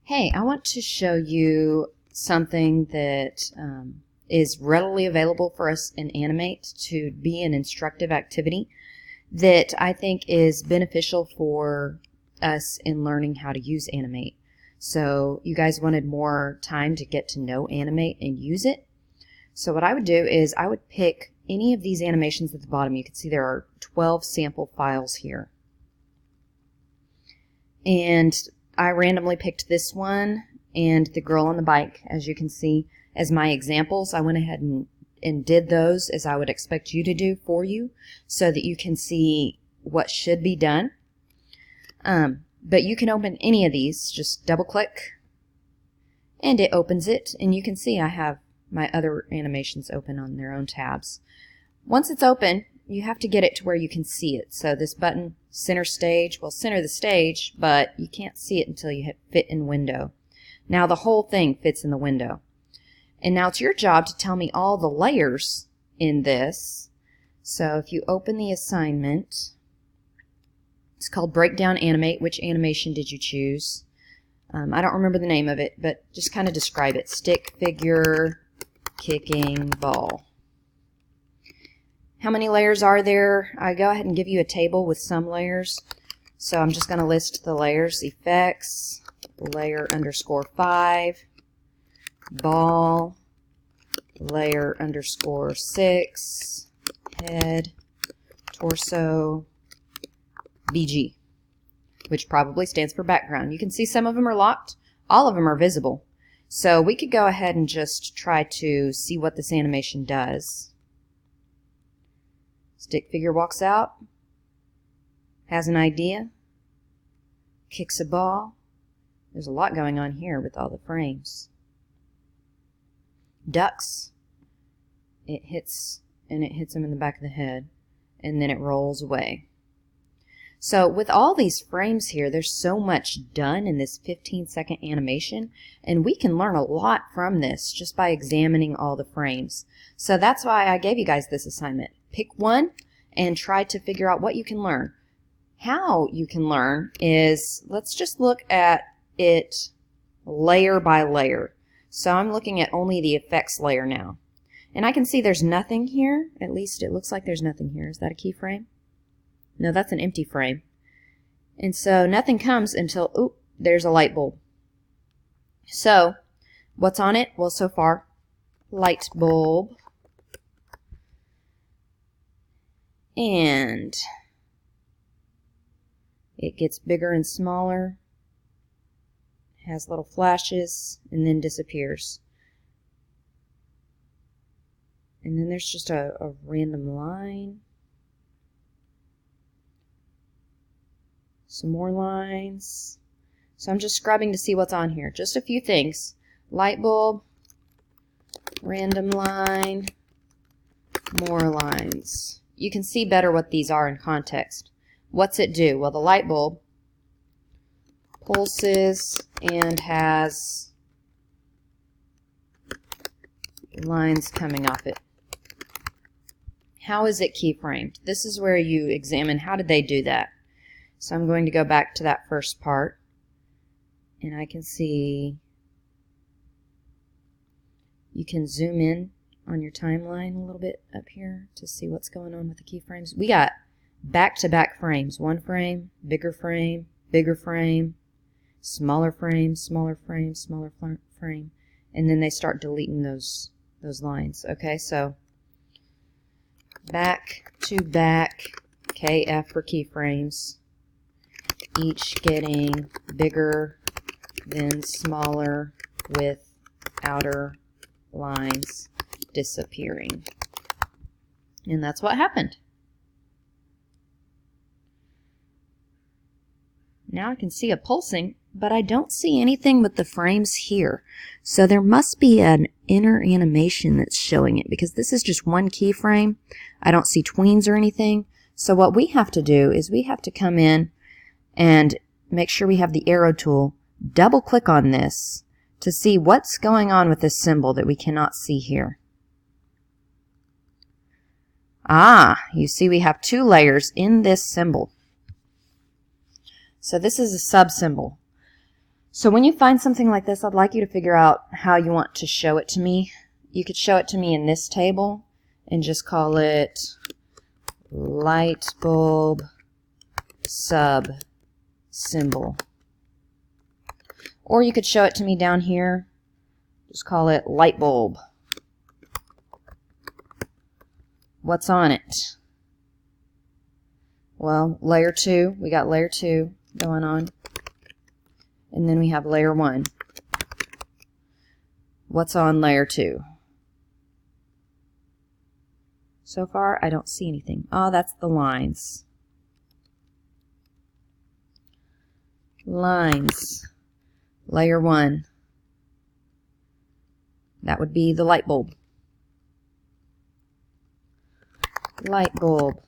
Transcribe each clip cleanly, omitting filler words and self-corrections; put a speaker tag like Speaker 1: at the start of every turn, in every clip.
Speaker 1: Hey, I want to show you something that is readily available for us in Animate to be an instructive activity that I think is beneficial for us in learning how to use Animate. So you guys wanted more time to get to know Animate and use it. So what I would do is I would pick any of these animations at the bottom. You can see there are 12 sample files here. And I randomly picked this one and the girl on the bike, as you can see, as my examples. I went ahead and did those as I would expect you to do for you so that you can see what should be done. But you can open any of these. Just double click and it opens it, and you can see I have my other animations open on their own tabs. Once it's open, you have to get it to where you can see it. So this button, center stage, will center the stage, but you can't see it until you hit fit in window. Now the whole thing fits in the window. And now it's your job to tell me all the layers in this. So if you open the assignment, it's called Breakdown Animate. Which animation did you choose? I don't remember the name of it, but just kind of describe it. Stick, figure, kicking, ball. How many layers are there? I go ahead and give you a table with some layers. So I'm just going to list the layers. Effects, layer underscore 5, ball, layer underscore 6, head, torso, BG, which probably stands for background. You can see some of them are locked. All of them are visible. So we could go ahead and just try to see what this animation does. Stick figure walks out, has an idea, kicks a ball. There's a lot going on here with all the frames. Ducks. It hits him in the back of the head, and then it rolls away. So with all these frames here, there's so much done in this 15-second animation, and we can learn a lot from this just by examining all the frames. So that's why I gave you guys this assignment. Pick one and try to figure out what you can learn. How you can learn is, let's just look at it layer by layer. So I'm looking at only the effects layer now. And I can see there's nothing here. At least it looks like there's nothing here. Is that a keyframe? No, that's an empty frame. And so nothing comes until, oop, there's a light bulb. So what's on it? Well, so far, light bulb. And it gets bigger and smaller, has little flashes, and then disappears. And then there's just a random line. Some more lines. So I'm just scrubbing to see what's on here. Just a few things. Light bulb, random line, more lines. You can see better what these are in context. What's it do? Well, the light bulb pulses and has lines coming off it. How is it keyframed? This is where you examine how did they do that. So I'm going to go back to that first part, and I can see you can zoom in on your timeline a little bit up here to see what's going on with the keyframes. We got back-to-back frames. One frame, bigger frame, smaller frame, smaller frame, smaller frame, and then they start deleting those lines. Okay, so back to back, KF for keyframes, each getting bigger then smaller with outer lines disappearing. And that's what happened. Now I can see a pulsing, but I don't see anything but the frames here. So there must be an inner animation that's showing it, because this is just one keyframe. I don't see tweens or anything. So what we have to do is we have to come in and make sure we have the arrow tool, double click on this to see what's going on with this symbol that we cannot see here. Ah, you see we have two layers in this symbol. So this is a sub symbol. So when you find something like this, I'd like you to figure out how you want to show it to me. You could show it to me in this table and just call it light bulb sub symbol. Or you could show it to me down here, just call it light bulb. What's on it? Well, layer 2, we got layer 2 going on. And then we have layer 1. What's on layer 2? So far, I don't see anything. Oh, that's the lines. Lines. Layer 1. That would be the light bulb. Light bulb.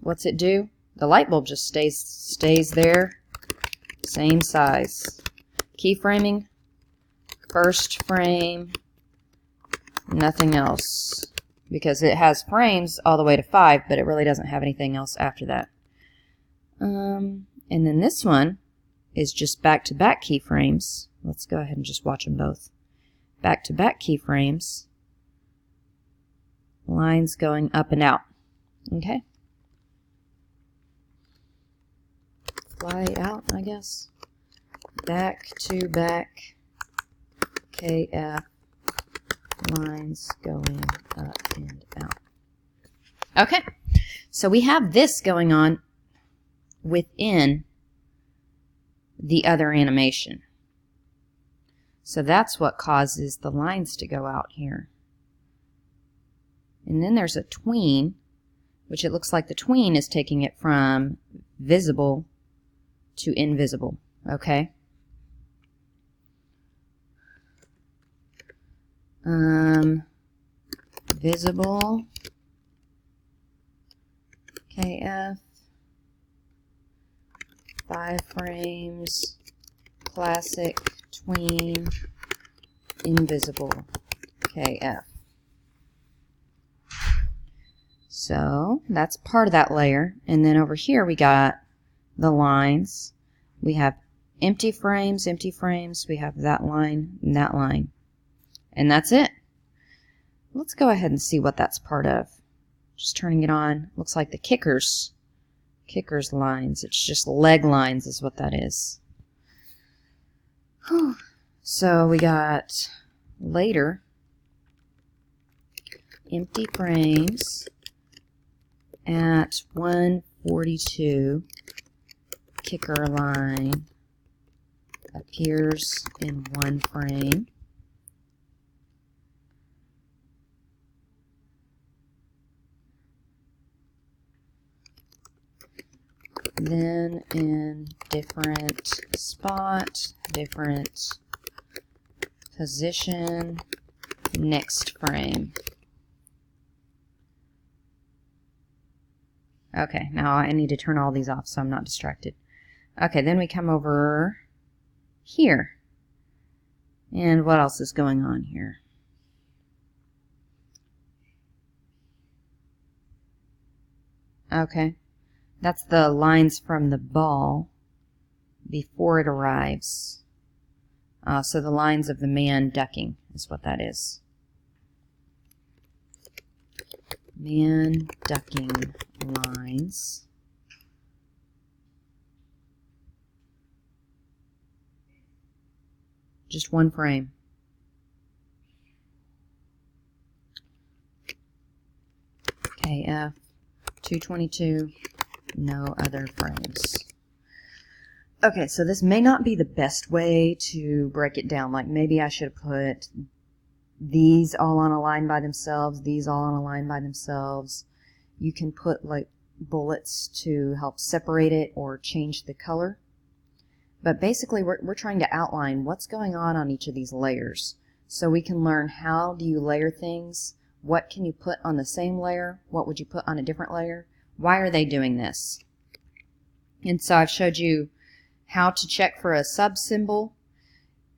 Speaker 1: What's it do? The light bulb just stays there. Same size. Keyframing. First frame. Nothing else. Because it has frames all the way to 5, but it really doesn't have anything else after that. And then this one is just back-to-back keyframes. Let's go ahead and just watch them both. Back-to-back keyframes. Lines going up and out. Okay? Fly out, I guess. Back-to-back KF. Lines going up and out. Okay, so we have this going on within the other animation. So that's what causes the lines to go out here. And then there's a tween, which it looks like the tween is taking it from visible to invisible. Okay? Visible, KF, 5 frames, classic, tween, invisible, KF. So that's part of that layer. And then over here we got the lines. We have empty frames, we have that line and that line. And that's it. Let's go ahead and see what that's part of. Just turning it on. Looks like the kicker's lines. It's just leg lines is what that is. Whew. So we got later empty frames at 142. Kicker line appears in 1 frame. Then in different spot, different position, next frame. Okay, now I need to turn all these off so I'm not distracted. Okay, then we come over here. And what else is going on here? Okay. That's the lines from the ball before it arrives. So the lines of the man ducking is what that is. Man ducking lines. Just 1 frame. KF 222. No other frames. Okay, so this may not be the best way to break it down. Like maybe I should put these all on a line by themselves, these all on a line by themselves. You can put like bullets to help separate it or change the color. But basically we're trying to outline what's going on each of these layers. So we can learn how do you layer things, what can you put on the same layer, what would you put on a different layer. Why are they doing this? And so I've showed you how to check for a sub symbol.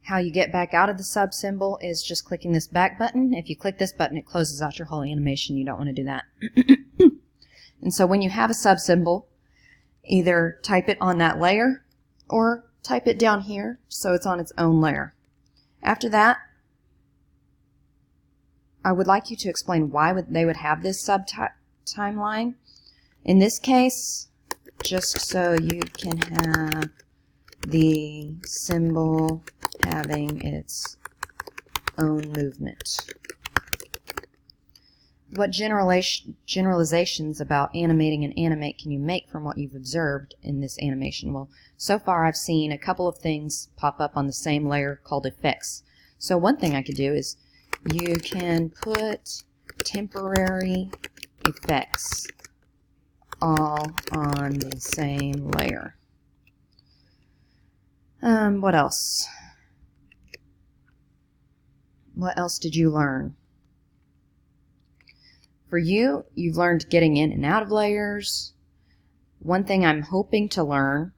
Speaker 1: How you get back out of the sub symbol is just clicking this back button. If you click this button, it closes out your whole animation. You don't want to do that. And so when you have a sub symbol, either type it on that layer or type it down here so it's on its own layer. After that, I would like you to explain why they would have this sub-timeline. In this case, just so you can have the symbol having its own movement. What generalizations about animating and Animate can you make from what you've observed in this animation? Well, so far I've seen a couple of things pop up on the same layer called effects. So one thing I could do is you can put temporary effects all on the same layer. What else? What else did you learn? For you, you've learned getting in and out of layers. One thing I'm hoping to learn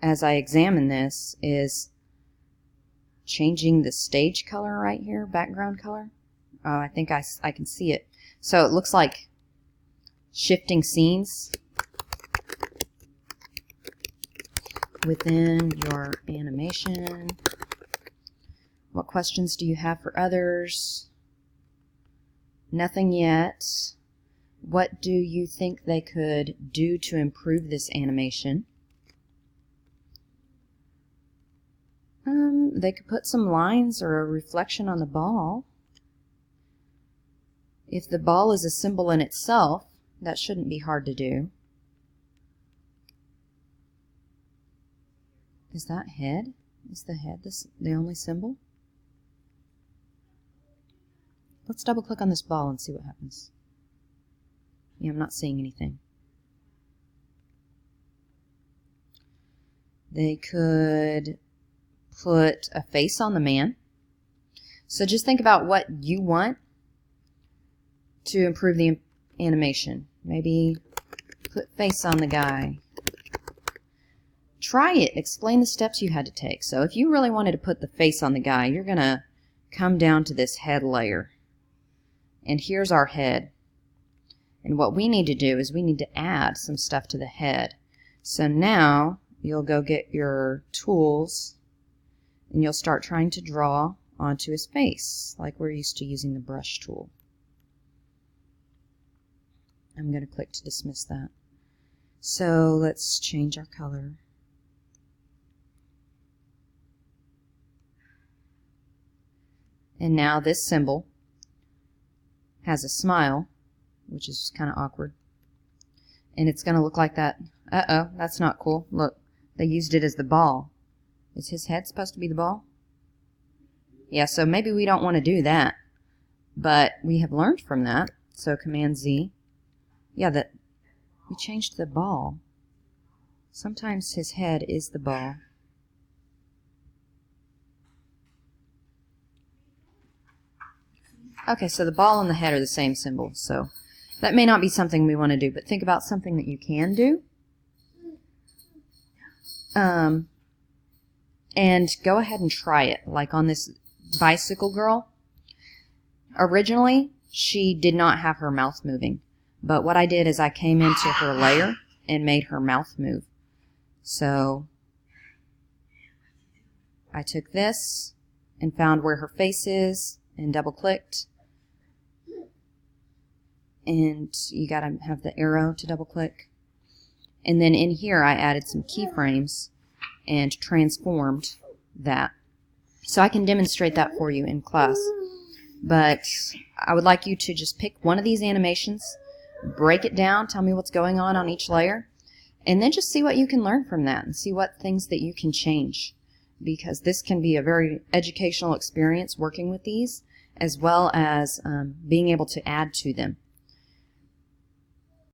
Speaker 1: as I examine this is changing the stage color right here, background color. Oh, I think I can see it. So it looks like shifting scenes within your animation. What questions do you have for others? Nothing yet. What do you think they could do to improve this animation? They could put some lines or a reflection on the ball. If the ball is a symbol in itself, that shouldn't be hard to do. Is that head? Is the head the only symbol? Let's double click on this ball and see what happens. Yeah, I'm not seeing anything. They could put a face on the man. So just think about what you want to improve the animation. Maybe put face on the guy. Try it. Explain the steps you had to take. So if you really wanted to put the face on the guy, you're going to come down to this head layer. And here's our head. And what we need to do is we need to add some stuff to the head. So now you'll go get your tools and you'll start trying to draw onto his face like we're used to using the brush tool. I'm going to click to dismiss that. So let's change our color. And now this symbol has a smile, which is kind of awkward. And it's going to look like that. Uh-oh, that's not cool. Look, they used it as the ball. Is his head supposed to be the ball? Yeah, so maybe we don't want to do that. But we have learned from that. So Command Z. Yeah, that we changed the ball. Sometimes his head is the ball. Okay, so the ball and the head are the same symbol. So that may not be something we want to do, but think about something that you can do. And go ahead and try it. Like on this bicycle girl. Originally, she did not have her mouth moving. But what I did is I came into her layer and made her mouth move. So I took this and found where her face is and double clicked. And you gotta have the arrow to double click. And then in here I added some keyframes and transformed that. So I can demonstrate that for you in class. But I would like you to just pick one of these animations, break it down, tell me what's going on each layer, and then just see what you can learn from that and see what things that you can change. Because this can be a very educational experience working with these, as well as being able to add to them.